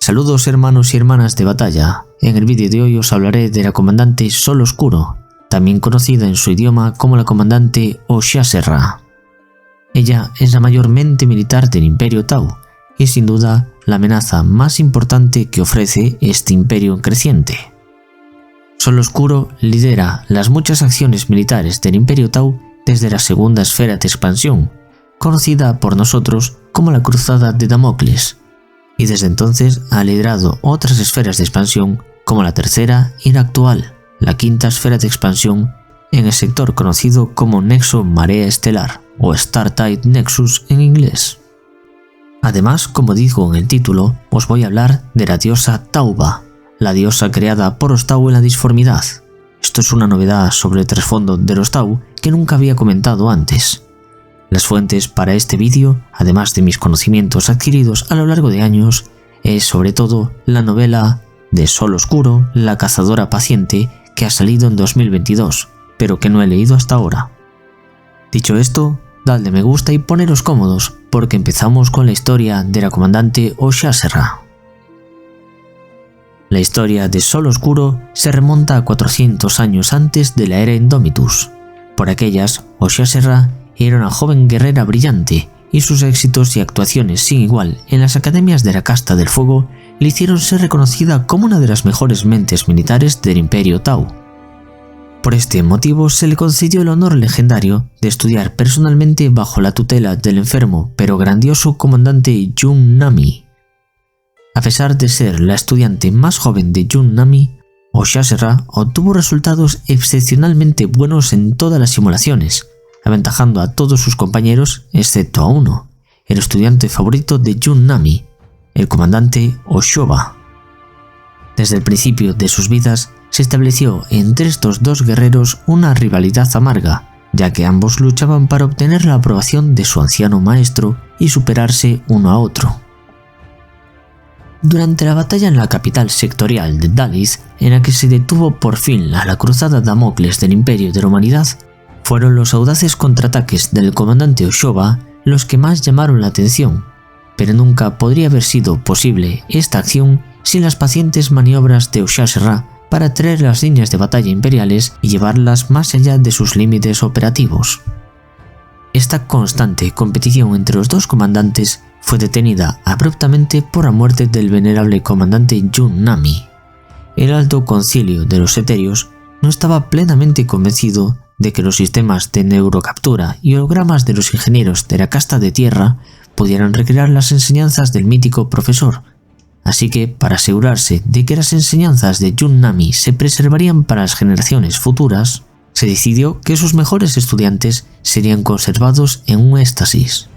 Saludos hermanos y hermanas de batalla. En el vídeo de hoy os hablaré de la comandante Sol Oscuro, también conocida en su idioma como la comandante Oshia-Serra. Ella es la mayor mente militar del Imperio Tau y sin duda la amenaza más importante que ofrece este imperio creciente. Sol Oscuro lidera las muchas acciones militares del Imperio Tau desde la segunda esfera de expansión, conocida por nosotros como la Cruzada de Damocles, y desde entonces ha liderado otras esferas de expansión como la tercera y la actual, la quinta esfera de expansión en el sector conocido como Nexo Marea Estelar o Startide Nexus en inglés. Además, como digo en el título, os voy a hablar de la diosa Tauba, la diosa creada por los Tau en la disformidad. Esto es una novedad sobre el trasfondo de los Tau que nunca había comentado antes. Las fuentes para este vídeo, además de mis conocimientos adquiridos a lo largo de años, es sobre todo la novela de Sol Oscuro, la cazadora paciente, que ha salido en 2022, pero que no he leído hasta ahora. Dicho esto, dadle me gusta y poneros cómodos, porque empezamos con la historia de la comandante Oshia-Serra. La historia de Sol Oscuro se remonta a 400 años antes de la era Indomitus. Por aquellas, Oshia-Serra era una joven guerrera brillante y sus éxitos y actuaciones sin igual en las academias de la Casta del Fuego le hicieron ser reconocida como una de las mejores mentes militares del Imperio Tau. Por este motivo se le concedió el honor legendario de estudiar personalmente bajo la tutela del enfermo pero grandioso comandante Jun Nami. A pesar de ser la estudiante más joven de Jun Nami, Oshia-Serra obtuvo resultados excepcionalmente buenos en todas las simulaciones, aventajando a todos sus compañeros excepto a uno, el estudiante favorito de Jun Nami, el comandante Oshoba. Desde el principio de sus vidas se estableció entre estos dos guerreros una rivalidad amarga, ya que ambos luchaban para obtener la aprobación de su anciano maestro y superarse uno a otro. Durante la batalla en la capital sectorial de Dalis, en la que se detuvo por fin a la cruzada Damocles del Imperio de la Humanidad, fueron los audaces contraataques del comandante Oshoba los que más llamaron la atención, pero nunca podría haber sido posible esta acción sin las pacientes maniobras de Oshia-Serra para traer las líneas de batalla imperiales y llevarlas más allá de sus límites operativos. Esta constante competición entre los dos comandantes fue detenida abruptamente por la muerte del venerable comandante Jun Nami. El Alto Concilio de los Eterios no estaba plenamente convencido de que los sistemas de neurocaptura y hologramas de los ingenieros de la casta de tierra pudieran recrear las enseñanzas del mítico profesor, así que para asegurarse de que las enseñanzas de Jun Nami se preservarían para las generaciones futuras, se decidió que sus mejores estudiantes serían conservados en un éxtasis.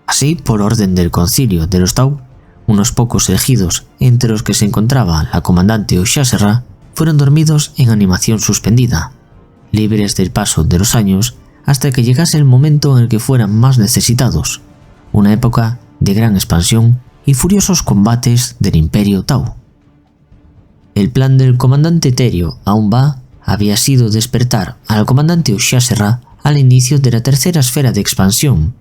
Así, por orden del concilio de los Tau, unos pocos elegidos, entre los que se encontraba la comandante Oshia-Serra, fueron dormidos en animación suspendida, libres del paso de los años hasta que llegase el momento en el que fueran más necesitados, una época de gran expansión y furiosos combates del Imperio Tau. El plan del comandante Terio Aumba había sido despertar al comandante Oshia-Serra al inicio de la tercera esfera de expansión,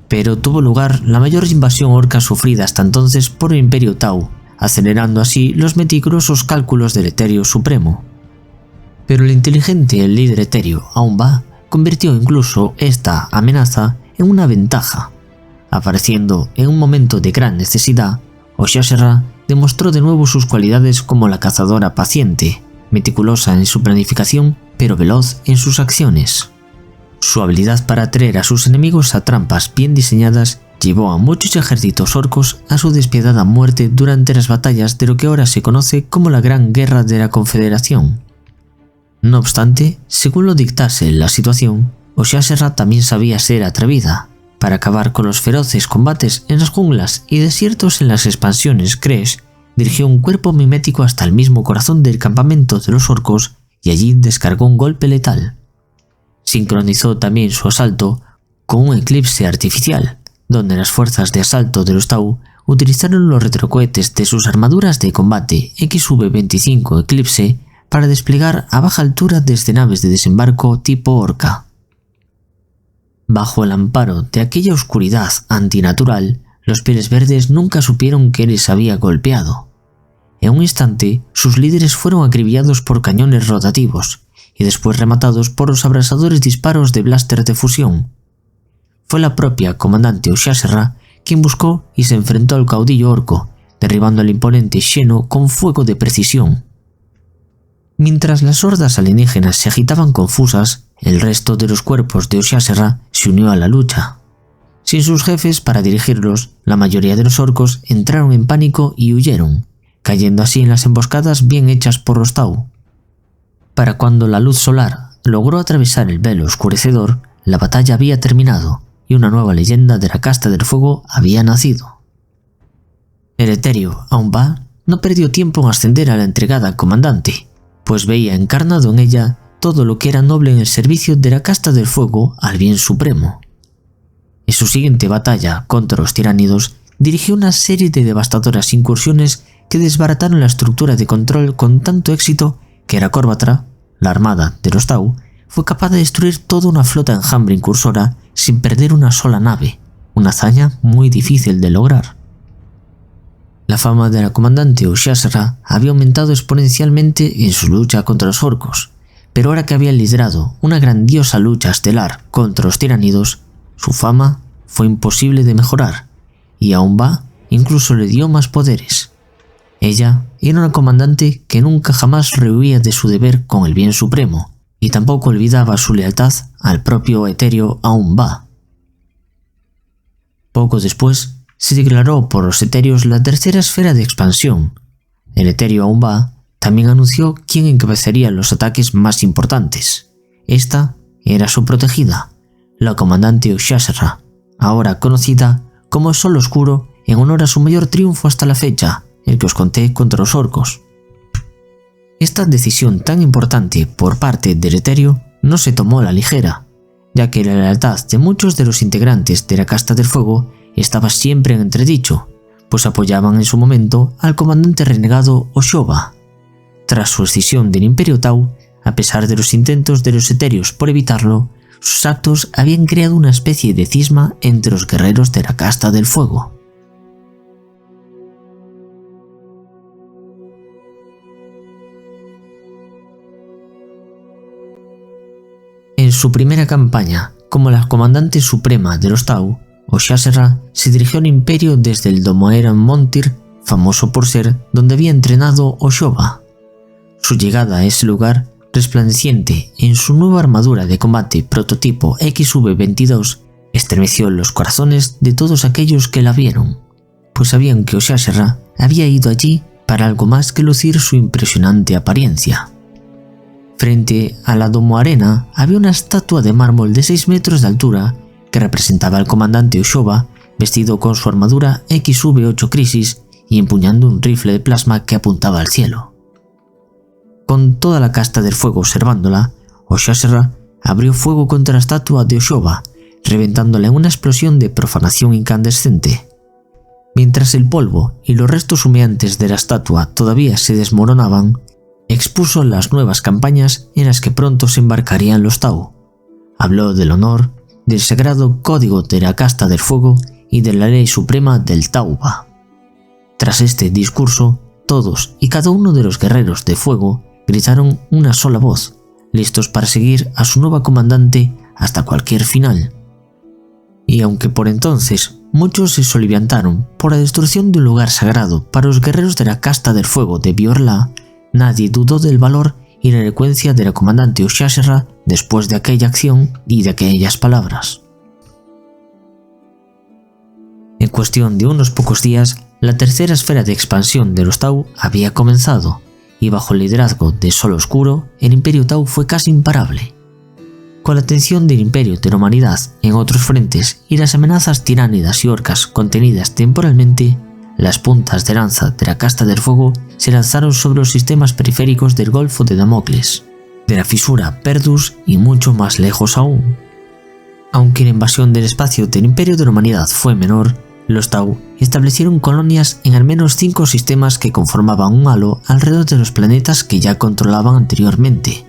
pero tuvo lugar la mayor invasión orca sufrida hasta entonces por el Imperio Tau, acelerando así los meticulosos cálculos del Etéreo Supremo. Pero el inteligente líder etéreo Aumba convirtió incluso esta amenaza en una ventaja. Apareciendo en un momento de gran necesidad, Oshia-Serra demostró de nuevo sus cualidades como la cazadora paciente, meticulosa en su planificación pero veloz en sus acciones. Su habilidad para atraer a sus enemigos a trampas bien diseñadas llevó a muchos ejércitos orcos a su despiadada muerte durante las batallas de lo que ahora se conoce como la Gran Guerra de la Confederación. No obstante, según lo dictase la situación, Oshia-Serra también sabía ser atrevida. Para acabar con los feroces combates en las junglas y desiertos en las expansiones Kresh, dirigió un cuerpo mimético hasta el mismo corazón del campamento de los orcos y allí descargó un golpe letal. Sincronizó también su asalto con un eclipse artificial, donde las fuerzas de asalto de los Tau utilizaron los retrocohetes de sus armaduras de combate XV-25 Eclipse para desplegar a baja altura desde naves de desembarco tipo Orca. Bajo el amparo de aquella oscuridad antinatural, Los Pieles Verdes nunca supieron que les había golpeado. En un instante, sus líderes fueron acribillados por cañones rotativos y después rematados por los abrasadores disparos de blaster de fusión. Fue la propia comandante Oxaxerra quien buscó y se enfrentó al caudillo orco, derribando al imponente Xeno con fuego de precisión. Mientras las hordas alienígenas se agitaban confusas, el resto de los cuerpos de Oxaxerra se unió a la lucha. Sin sus jefes para dirigirlos, la mayoría de los orcos entraron en pánico y huyeron, cayendo así en las emboscadas bien hechas por los Tau. Para cuando la luz solar logró atravesar el velo oscurecedor, la batalla había terminado y una nueva leyenda de la Casta del Fuego había nacido. Eleuterio Au'Ba no perdió tiempo en ascender a la entregada comandante, pues veía encarnado en ella todo lo que era noble en el servicio de la Casta del Fuego al bien supremo. En su siguiente batalla contra los tiránidos, dirigió una serie de devastadoras incursiones que desbarataron la estructura de control con tanto éxito que Heracórbatra, la armada de los Tau, fue capaz de destruir toda una flota enjambre incursora sin perder una sola nave, una hazaña muy difícil de lograr. La fama de la comandante Oxaxerra había aumentado exponencialmente en su lucha contra los orcos, pero ahora que había liderado una grandiosa lucha estelar contra los tiránidos, su fama fue imposible de mejorar, y a Au'Ba incluso le dio más poderes. Ella era una comandante que nunca jamás rehuía de su deber con el bien supremo, y tampoco olvidaba su lealtad al propio Eleuterio Au'Ba. Poco después, se declaró por los etéreos la tercera esfera de expansión. Eleuterio Au'Ba también anunció quién encabezaría los ataques más importantes. Esta era su protegida, la comandante Oxaxerra, ahora conocida como Sol Oscuro en honor a su mayor triunfo hasta la fecha, el que os conté contra los orcos. Esta decisión tan importante por parte de Eleuterio no se tomó a la ligera, ya que la lealtad de muchos de los integrantes de la Casta del Fuego estaba siempre en entredicho, pues apoyaban en su momento al comandante renegado Oxoba. Tras su escisión del Imperio Tau, a pesar de los intentos de los etéreos por evitarlo, sus actos habían creado una especie de cisma entre los guerreros de la Casta del Fuego. En su primera campaña, como la comandante suprema de los Tau, Oxaxerra se dirigió al imperio desde el Domoeran Montir, famoso por ser donde había entrenado Oxoba. Su llegada a ese lugar, resplandeciente en su nueva armadura de combate prototipo XV-22, estremeció los corazones de todos aquellos que la vieron, pues sabían que Oxaxerra había ido allí para algo más que lucir su impresionante apariencia. Frente a la Domoarena había una estatua de mármol de 6 metros de altura que representaba al comandante Oxoba vestido con su armadura XV-8 Crisis y empuñando un rifle de plasma que apuntaba al cielo. Con toda la Casta del Fuego observándola, Oxaxerra abrió fuego contra la estatua de Oxoba, reventándola en una explosión de profanación incandescente. Mientras el polvo y los restos humeantes de la estatua todavía se desmoronaban, expuso las nuevas campañas en las que pronto se embarcarían los Tau. Habló del honor, del sagrado código de la Casta del Fuego y de la ley suprema del Tau'Ba. Tras este discurso, todos y cada uno de los guerreros de fuego gritaron una sola voz, listos para seguir a su nueva comandante hasta cualquier final. Y aunque por entonces muchos se soliviantaron por la destrucción de un lugar sagrado para los guerreros de la Casta del Fuego de Biorla, nadie dudó del valor y la elocuencia de la comandante Oxaxerra después de aquella acción y de aquellas palabras. En cuestión de unos pocos días, la tercera esfera de expansión de los Tau había comenzado, y bajo el liderazgo de Sol Oscuro, el Imperio Tau fue casi imparable. Con la atención del Imperio de la Humanidad en otros frentes y las amenazas tiránidas y orcas contenidas temporalmente, las puntas de lanza de la Casta del Fuego se lanzaron sobre los sistemas periféricos del Golfo de Damocles, de la fisura Perdus y mucho más lejos aún. Aunque la invasión del espacio del Imperio de la Humanidad fue menor, los Tau establecieron colonias en al menos 5 sistemas que conformaban un halo alrededor de los planetas que ya controlaban anteriormente.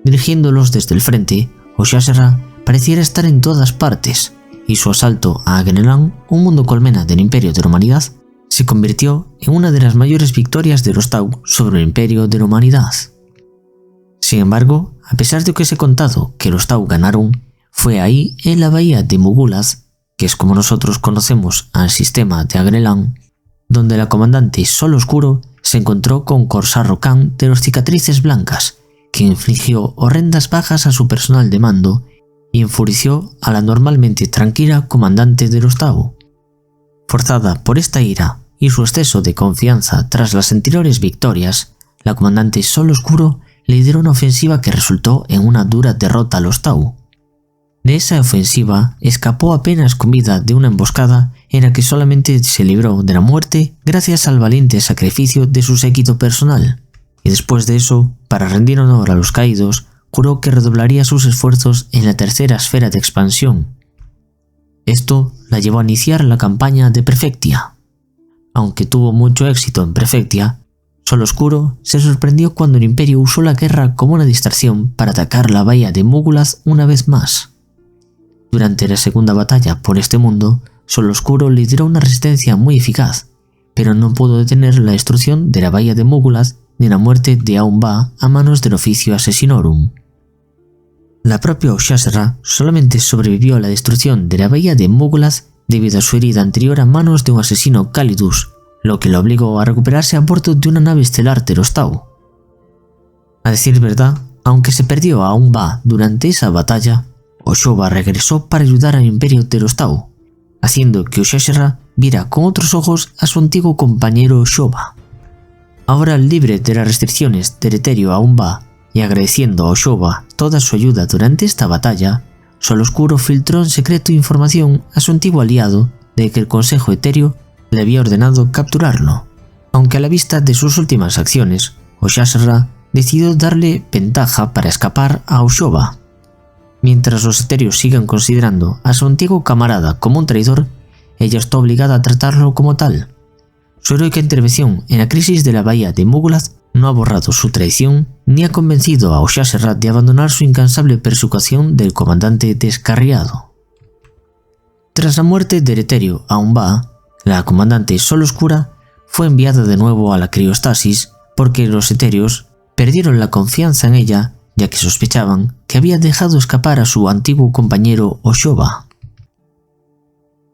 Dirigiéndolos desde el frente, Oxaxerra pareciera estar en todas partes, y su asalto a Agnelan, un mundo colmena del Imperio de la Humanidad, se convirtió en una de las mayores victorias de los Tau sobre el Imperio de la Humanidad. Sin embargo, a pesar de que os he contado que los Tau ganaron, fue ahí, en la bahía de Mugulaz, que es como nosotros conocemos al sistema de Agnelan, donde la comandante Sol Oscuro se encontró con Corsair Khan de los Cicatrices Blancas, que infligió horrendas bajas a su personal de mando y enfureció a la normalmente tranquila comandante de los Tau. Forzada por esta ira y su exceso de confianza tras las anteriores victorias, la comandante Sol Oscuro lideró una ofensiva que resultó en una dura derrota a los Tau. De esa ofensiva escapó apenas con vida de una emboscada en la que solamente se libró de la muerte gracias al valiente sacrificio de su séquito personal, y después de eso, para rendir honor a los caídos, juró que redoblaría sus esfuerzos en la tercera esfera de expansión. Esto la llevó a iniciar la campaña de Perfectia. Aunque tuvo mucho éxito en Perfectia, Sol Oscuro se sorprendió cuando el Imperio usó la guerra como una distracción para atacar la bahía de Mugulaz una vez más. Durante la segunda batalla por este mundo, Sol Oscuro lideró una resistencia muy eficaz, pero no pudo detener la destrucción de la bahía de Mugulaz ni la muerte de Aun-Ba a manos del Oficio Asesinorum. La propia Oshasra solamente sobrevivió a la destrucción de la bahía de Mugulaz debido a su herida anterior a manos de un asesino Calidus, lo que lo obligó a recuperarse a bordo de una nave estelar de los Tau. A decir verdad, aunque se perdió a Aun-Ba durante esa batalla, Oshoba regresó para ayudar al Imperio de los Tau, haciendo que Oshasra viera con otros ojos a su antiguo compañero Oshoba. Ahora libre de las restricciones del etéreo Aun-Ba y agradeciendo a Oshoba toda su ayuda durante esta batalla, Sol Oscuro filtró en secreto información a su antiguo aliado de que el Consejo Etéreo le había ordenado capturarlo, aunque a la vista de sus últimas acciones, Oshasra decidió darle ventaja para escapar a Oshoba. Mientras los etéreos sigan considerando a su antiguo camarada como un traidor, ella está obligada a tratarlo como tal. Su heroica intervención en la crisis de la bahía de Mugulaz no ha borrado su traición ni ha convencido a Oshasra de abandonar su incansable persecución del comandante descarriado. Tras la muerte del etéreo Aun-Ba, la comandante Sol Oscura fue enviada de nuevo a la criostasis porque los etéreos perdieron la confianza en ella, ya que sospechaban que había dejado escapar a su antiguo compañero Oshoba.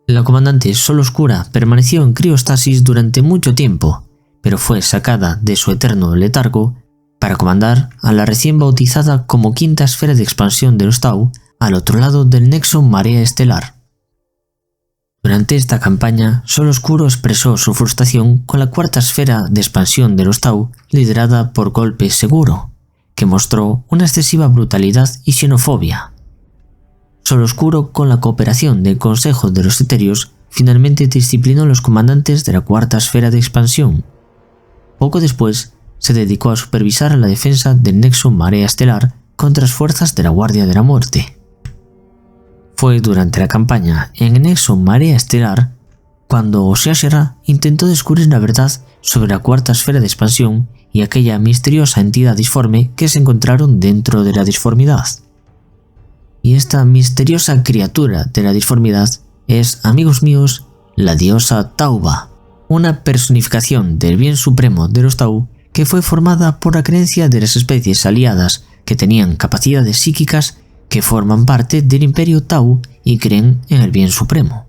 La comandante Sol Oscura permaneció en criostasis durante mucho tiempo, pero fue sacada de su eterno letargo para comandar a la recién bautizada como quinta esfera de expansión de los Tau al otro lado del nexo Marea Estelar. Durante esta campaña, Sol Oscuro expresó su frustración con la cuarta esfera de expansión de los Tau liderada por Golpe Seguro, que mostró una excesiva brutalidad y xenofobia. Sol Oscuro, con la cooperación del Consejo de los Etéreos, finalmente disciplinó a los comandantes de la cuarta esfera de expansión. Poco después, se dedicó a supervisar la defensa del nexo Marea Estelar contra las fuerzas de la Guardia de la Muerte. Fue durante la campaña en el nexo Marea Estelar cuando Oshasra intentó descubrir la verdad sobre la cuarta esfera de expansión y aquella misteriosa entidad disforme que se encontraron dentro de la disformidad. Y esta misteriosa criatura de la disformidad es, amigos míos, la diosa Tauba, una personificación del bien supremo de los Tau que fue formada por la creencia de las especies aliadas que tenían capacidades psíquicas que forman parte del Imperio Tau y creen en el bien supremo.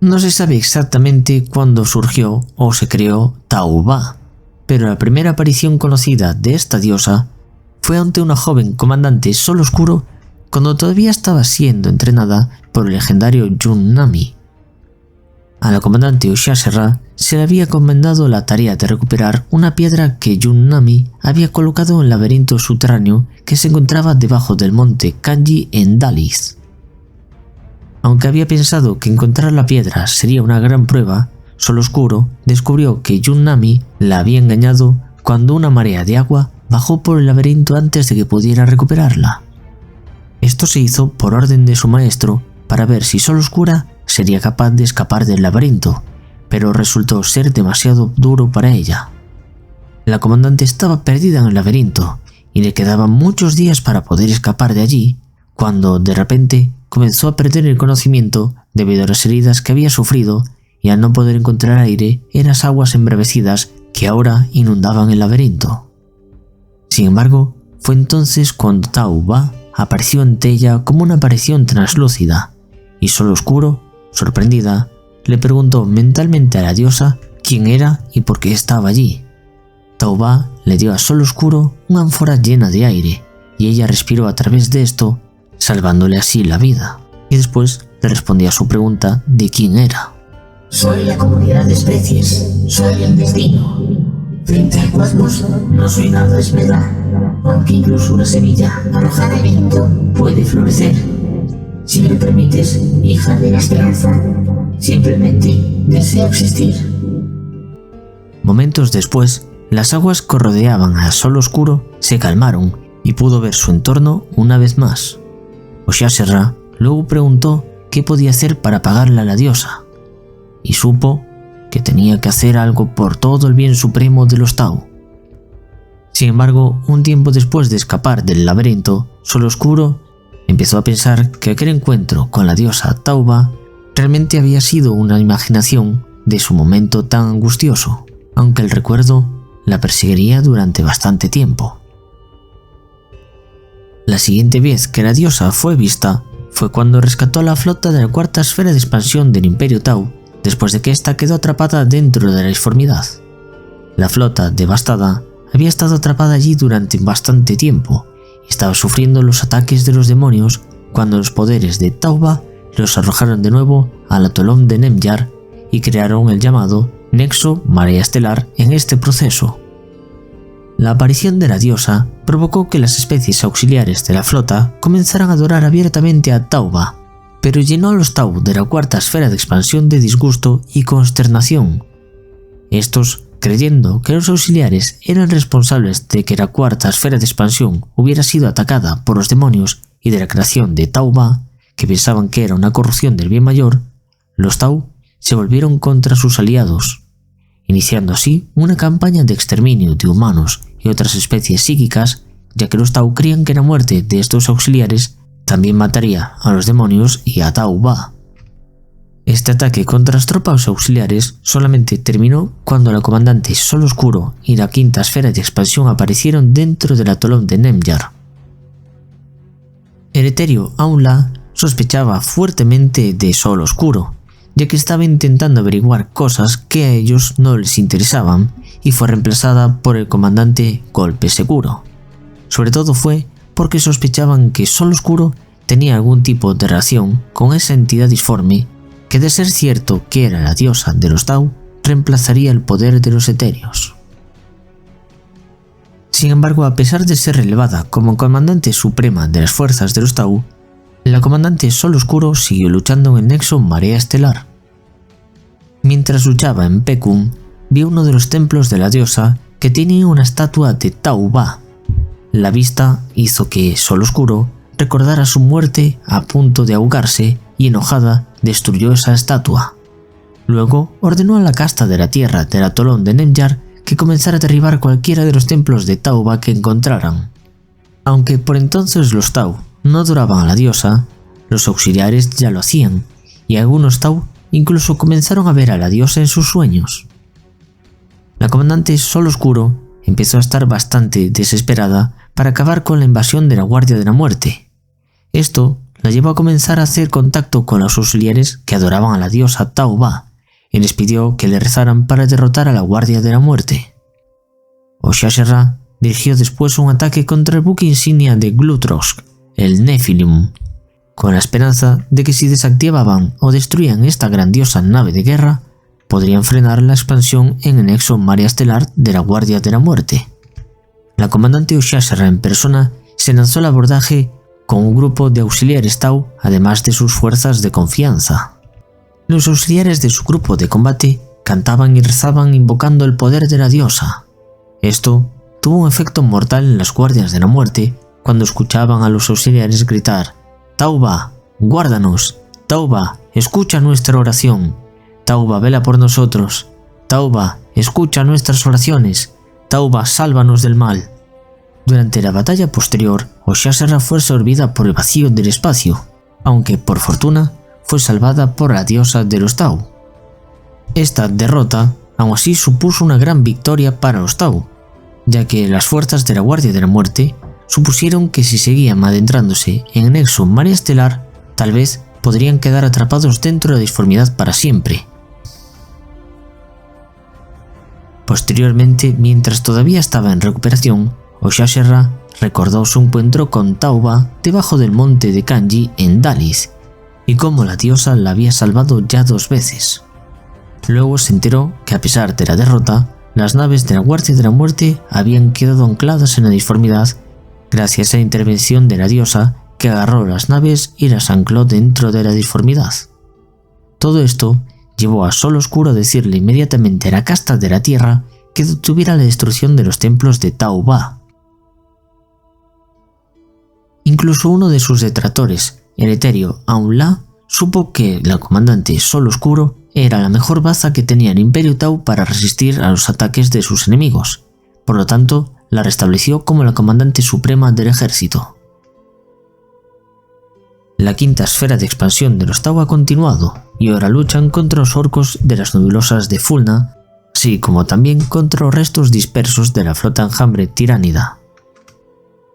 No se sabe exactamente cuándo surgió o se creó Tauba, pero la primera aparición conocida de esta diosa fue ante una joven comandante Sol Oscuro cuando todavía estaba siendo entrenada por el legendario Yun Nami. A la comandante Oshasra se le había encomendado la tarea de recuperar una piedra que Yun Nami había colocado en el laberinto subterráneo que se encontraba debajo del monte Kanji en Dalis. Aunque había pensado que encontrar la piedra sería una gran prueba, Sol Oscuro descubrió que Yun Nami la había engañado cuando una marea de agua bajó por el laberinto antes de que pudiera recuperarla. Esto se hizo por orden de su maestro para ver si Sol Oscura sería capaz de escapar del laberinto, pero resultó ser demasiado duro para ella. La comandante estaba perdida en el laberinto y le quedaban muchos días para poder escapar de allí, cuando de repente comenzó a perder el conocimiento debido a las heridas que había sufrido y al no poder encontrar aire en las aguas embravecidas que ahora inundaban el laberinto. Sin embargo, fue entonces cuando Tauba apareció ante ella como una aparición translúcida, y Sol Oscuro, sorprendida, le preguntó mentalmente a la diosa quién era y por qué estaba allí. Tauba le dio a Sol Oscuro una ánfora llena de aire, y ella respiró a través de esto, salvándole así la vida, y después le respondió a su pregunta de quién era. Soy la comunidad de especies, soy el destino. Frente al cosmos no soy nada, es verdad, aunque incluso una semilla arrojada al viento puede florecer. Si me lo permites, hija de la esperanza, simplemente deseo existir. Momentos después, las aguas que rodeaban al Sol Oscuro se calmaron y pudo ver su entorno una vez más. Oxaxerra luego preguntó qué podía hacer para pagarle a la diosa, y supo que tenía que hacer algo por todo el bien supremo de los Tau. Sin embargo, un tiempo después de escapar del laberinto, Sol Oscuro empezó a pensar que aquel encuentro con la diosa Tauba realmente había sido una imaginación de su momento tan angustioso, aunque el recuerdo la perseguiría durante bastante tiempo. La siguiente vez que la diosa fue vista fue cuando rescató a la flota de la cuarta esfera de expansión del Imperio Tau, después de que ésta quedó atrapada dentro de la disformidad. La flota, devastada, había estado atrapada allí durante bastante tiempo y estaba sufriendo los ataques de los demonios cuando los poderes de Tauba los arrojaron de nuevo al atolón de Nemjar y crearon el llamado Nexo Marea Estelar en este proceso. La aparición de la diosa provocó que las especies auxiliares de la flota comenzaran a adorar abiertamente a Tauba, pero llenó a los Tau de la cuarta esfera de expansión de disgusto y consternación. Estos, creyendo que los auxiliares eran responsables de que la cuarta esfera de expansión hubiera sido atacada por los demonios y de la creación de Tauba, que pensaban que era una corrupción del bien mayor, los Tau se volvieron contra sus aliados, iniciando así una campaña de exterminio de humanos y otras especies psíquicas, ya que los Tau creían que la muerte de estos auxiliares también mataría a los demonios y a Tauba. Este ataque contra las tropas auxiliares solamente terminó cuando la comandante Sol Oscuro y la quinta esfera de expansión aparecieron dentro del atolón de Nemjar. El etéreo Aula sospechaba fuertemente de Sol Oscuro, ya que estaba intentando averiguar cosas que a ellos no les interesaban, y fue reemplazada por el comandante Golpe Seguro. Sobre todo fue porque sospechaban que Sol Oscuro tenía algún tipo de relación con esa entidad disforme que, de ser cierto que era la diosa de los Tau, reemplazaría el poder de los etéreos. Sin embargo, a pesar de ser relevada como comandante suprema de las fuerzas de los Tau, la comandante Sol Oscuro siguió luchando en el Nexo Marea Estelar. Mientras luchaba en Pecum, vio uno de los templos de la diosa que tenía una estatua de Tauba. La vista hizo que Sol Oscuro recordara su muerte a punto de ahogarse y, enojada, destruyó esa estatua. Luego ordenó a la casta de la tierra del atolón de Nemjar que comenzara a derribar cualquiera de los templos de Tauba que encontraran. Aunque por entonces los Tau no adoraban a la diosa, los auxiliares ya lo hacían, y algunos Tau incluso comenzaron a ver a la diosa en sus sueños. La comandante Sol Oscuro empezó a estar bastante desesperada para acabar con la invasión de la Guardia de la Muerte. Esto la llevó a comenzar a hacer contacto con los auxiliares que adoraban a la diosa Tauba, y les pidió que le rezaran para derrotar a la Guardia de la Muerte. Oxaxerra dirigió después un ataque contra el buque insignia de Glutrosk, el Nephilim, con la esperanza de que si desactivaban o destruían esta grandiosa nave de guerra, podrían frenar la expansión en el Nexo Marea Estelar de la Guardia de la Muerte. La comandante Oxaxerra en persona se lanzó al abordaje con un grupo de auxiliares Tau, además de sus fuerzas de confianza. Los auxiliares de su grupo de combate cantaban y rezaban invocando el poder de la diosa. Esto tuvo un efecto mortal en las Guardias de la Muerte cuando escuchaban a los auxiliares gritar: «Tauba, guárdanos! Tauba, escucha nuestra oración! Tauba, vela por nosotros! Tauba, escucha nuestras oraciones! Tauba, sálvanos del mal». Durante la batalla posterior, Oshasera fue absorbida por el vacío del espacio, aunque por fortuna fue salvada por la diosa de los Tau. Esta derrota aún así supuso una gran victoria para los Tau, ya que las fuerzas de la Guardia de la Muerte supusieron que si seguían adentrándose en el nexo mariestelar, tal vez podrían quedar atrapados dentro de la disformidad para siempre. Posteriormente, mientras todavía estaba en recuperación, Oshasera recordó su encuentro con Tauba debajo del monte de Kanji en Dalis, y cómo la diosa la había salvado ya 2 veces. Luego se enteró que a pesar de la derrota, las naves de la Guardia de la Muerte habían quedado ancladas en la disformidad gracias a la intervención de la diosa, que agarró las naves y las ancló dentro de la disformidad. Todo esto llevó a Sol Oscuro a decirle inmediatamente a la casta de la Tierra que detuviera la destrucción de los templos de Tauba. Incluso uno de sus detractores, el etéreo Aun-La, supo que la comandante Sol Oscuro era la mejor baza que tenía el Imperio Tau para resistir a los ataques de sus enemigos, por lo tanto la restableció como la comandante suprema del ejército. La quinta esfera de expansión de los Tau ha continuado, y ahora luchan contra los orcos de las nebulosas de Fulna, así como también contra los restos dispersos de la flota enjambre tiránida.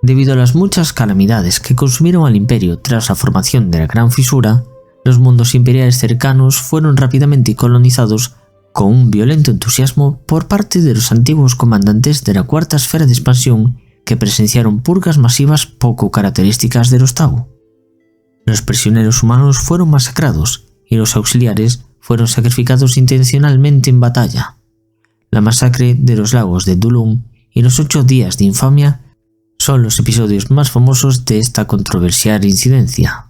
Debido a las muchas calamidades que consumieron al imperio tras la formación de la Gran Fisura, los mundos imperiales cercanos fueron rápidamente colonizados con un violento entusiasmo por parte de los antiguos comandantes de la cuarta esfera de expansión, que presenciaron purgas masivas poco características de los Tau. Los prisioneros humanos fueron masacrados y los auxiliares fueron sacrificados intencionalmente en batalla. La masacre de los lagos de Dulum y los 8 días de infamia son los episodios más famosos de esta controversial incidencia.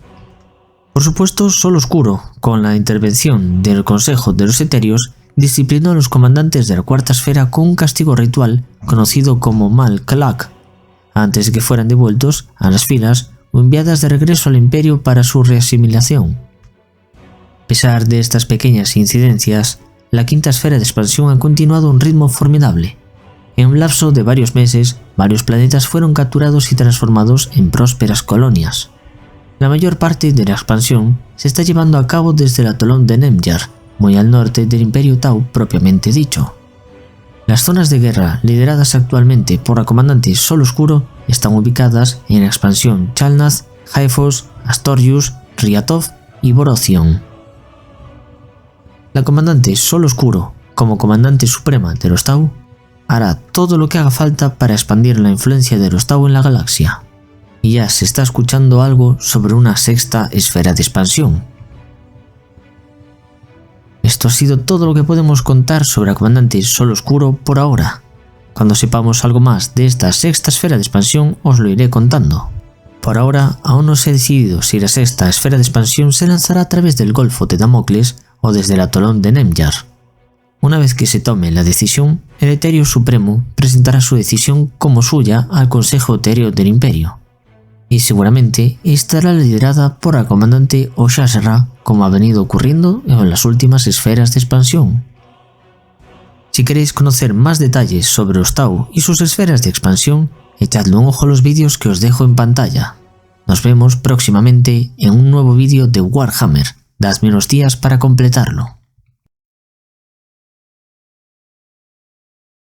Por supuesto, Sol Oscuro, con la intervención del Consejo de los Etéreos, disciplinó a los comandantes de la cuarta esfera con un castigo ritual conocido como Mal Kalak, antes de que fueran devueltos a las filas o enviadas de regreso al imperio para su reasimilación. A pesar de estas pequeñas incidencias, la quinta esfera de expansión ha continuado a un ritmo formidable. En un lapso de varios meses, varios planetas fueron capturados y transformados en prósperas colonias. La mayor parte de la expansión se está llevando a cabo desde el atolón de Nemjar, muy al norte del Imperio Tau propiamente dicho. Las zonas de guerra lideradas actualmente por la comandante Sol Oscuro están ubicadas en la expansión Chalnath, Haefos, Astorius, Riatov y Borozion. La comandante Sol Oscuro, como comandante suprema de los Tau, hará todo lo que haga falta para expandir la influencia de los Tau en la galaxia. Y ya se está escuchando algo sobre una sexta esfera de expansión. Esto ha sido todo lo que podemos contar sobre la comandante Sol Oscuro por ahora. Cuando sepamos algo más de esta sexta esfera de expansión os lo iré contando. Por ahora aún no se ha decidido si la sexta esfera de expansión se lanzará a través del Golfo de Damocles o desde el atolón de Nemjar. Una vez que se tome la decisión, el Etéreo Supremo presentará su decisión como suya al Consejo Etéreo del Imperio. Y seguramente estará liderada por la comandante Oshasera, como ha venido ocurriendo en las últimas esferas de expansión. Si queréis conocer más detalles sobre los Tau y sus esferas de expansión, echadle un ojo a los vídeos que os dejo en pantalla. Nos vemos próximamente en un nuevo vídeo de Warhammer. Dadme unos días para completarlo.